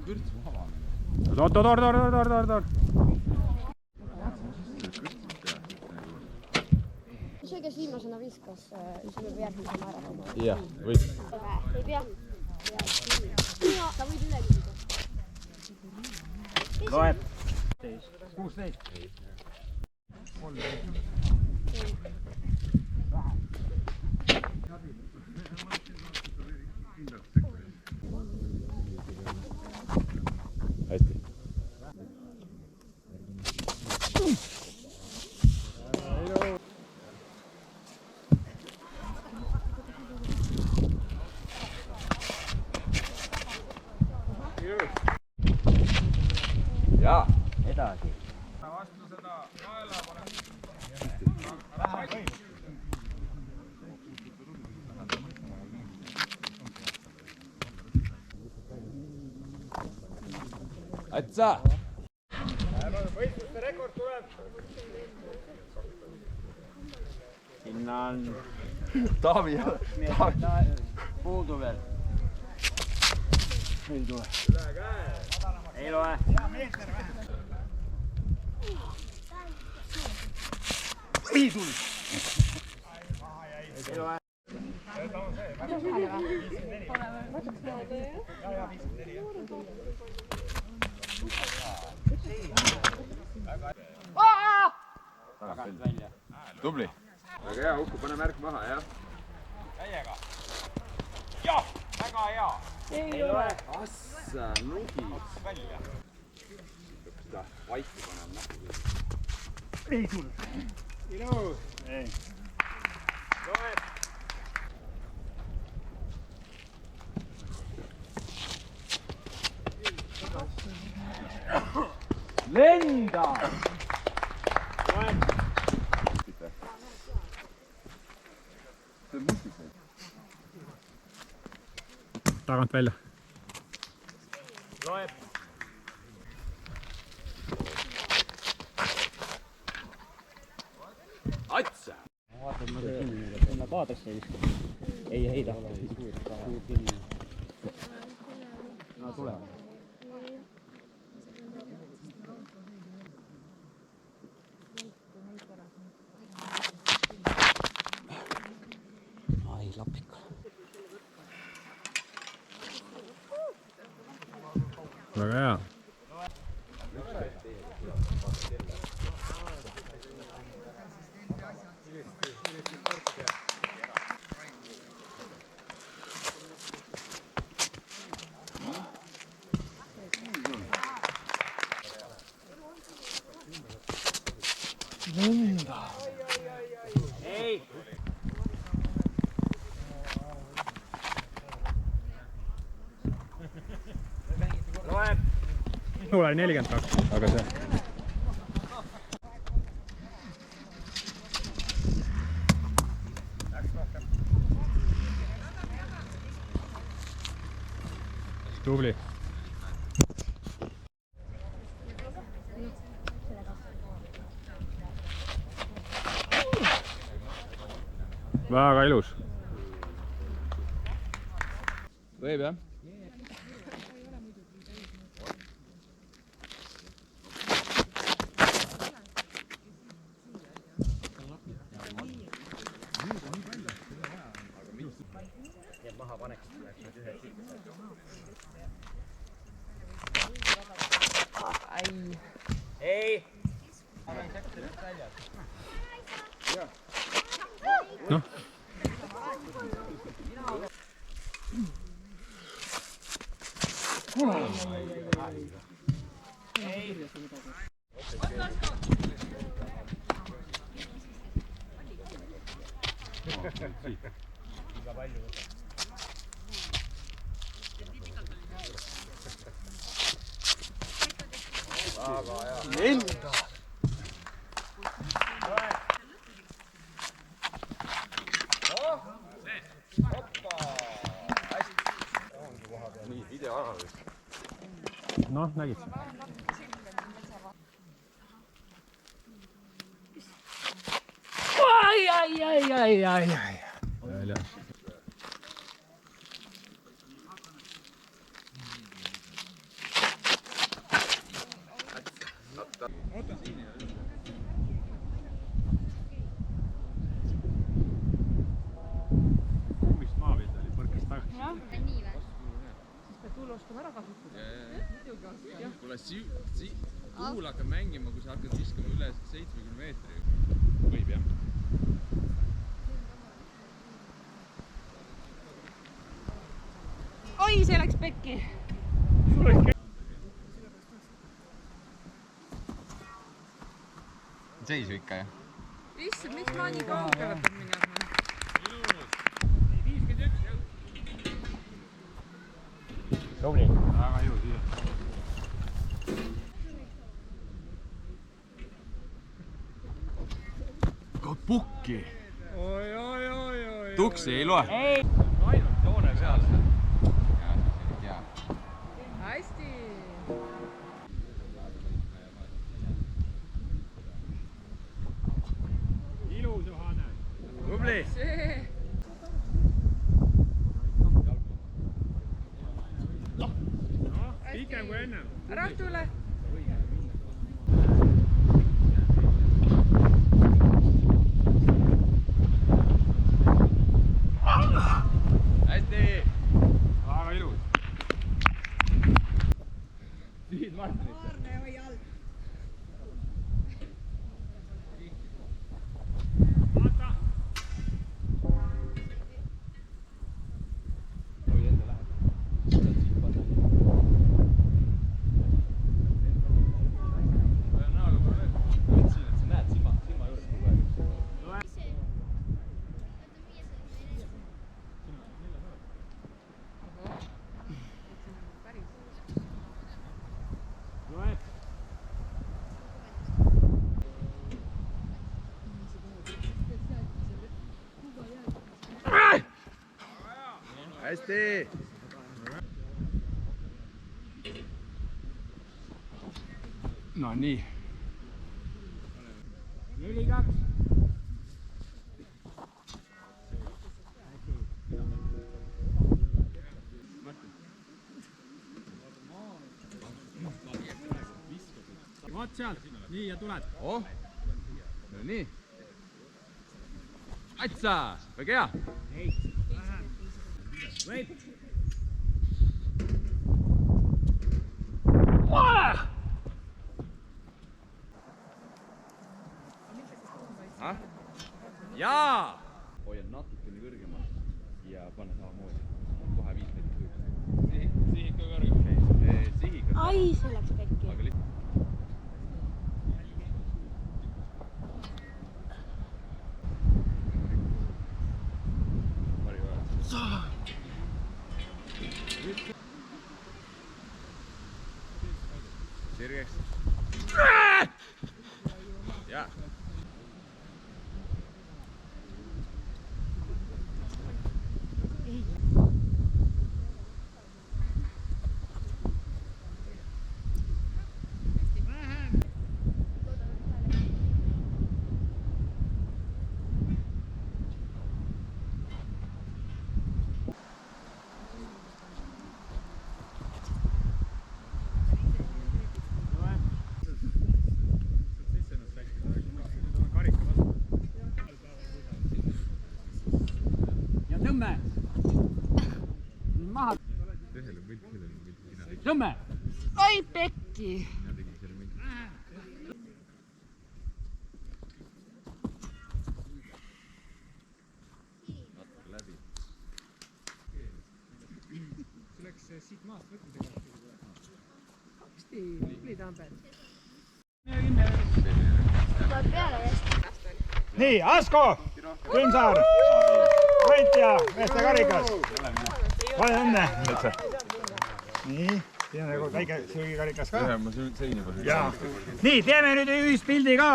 Oot. see, kes viimasena viskas, see võib järgmisena ära oma. Jah, võib. Ei pea. Sa võid üle küsida. Loeb. 16. Hästi. Jaa. Edasi. Vastu seda naela paneb. Atsa! Võistluste rekord tuleb. Sinna on Taavi. puudu veel. Ei tule. Ei loe. Ei tule. Ei loe. Tagant välja. Tubli. Väga hea, Uku, pane märk maha, jah? Täiega. Jah, väga hea. Ei loe. Assa, nugi. Välja. Seda vaisti paneb nähtu. Ei tule. Ilus. Ei. Loeb. Lenda! Loeb. See on mustik. Tagant välja. Loeb. Atsa! Vaatad, ma sinna kaadrisse viskan. Ei heida. No tule. Ai, lapikko. Väga hea. Ei. Loeb. Mul oli 42, aga see. Tubli. Väga ilus. Võib, jah? Ei. Noh. Lenda! Nii, videoanalüüs. Noh, nägid. Ai. Väljas. kummist maapilt oli, põrkas tagasi. kuule, kuul hakkab mängima, kui sa hakkad viskama üle 70 meetri. Võib jah. oi, see läks pekki. Seisu ikka jah? Issand, miks ma nii kaugele pean minema? Tubli. Väga ilus ilus. Pukki. Tuksi ei loe. Ei! Ainult joone peal. Jaa. Hästi. Ilus Johanne. Tubli! See. Pikem kui enne. Ära tule. Hästi! Väga ilus. Viid Martinit. Vaata. Oi, enda läheb. Loed. Hästi! No nii. 4-2. Vaat sealt. Nii ja tuled. Oh. No nii. Atsa! Väga hea! Võib! Jaa! Hoia natukene kõrgemal ja pane samamoodi. Kohe 5 meetrit kõrgemal. Sihid ka kõrgemal. Sihiga. ai, see läks pekki. Aga lihtsalt. Pari väga. Sirgeks. Jaa. Ja tõmme! Maha! Ühele pilt, sellele pilt. Tõmme! oi, pekki. Mina tegin selle mingi. Natuke läbi. See läks siit maast võtmisega. hästi, tubli Tambet. tuleb peale vist. Nii, Asko! Krimsaar! Võitja, meeste karikas! Palju õnne! Nii, siin on nagu väike söögikarikas ka. Ma sõin juba. Nii, teeme nüüd ühispildi ka!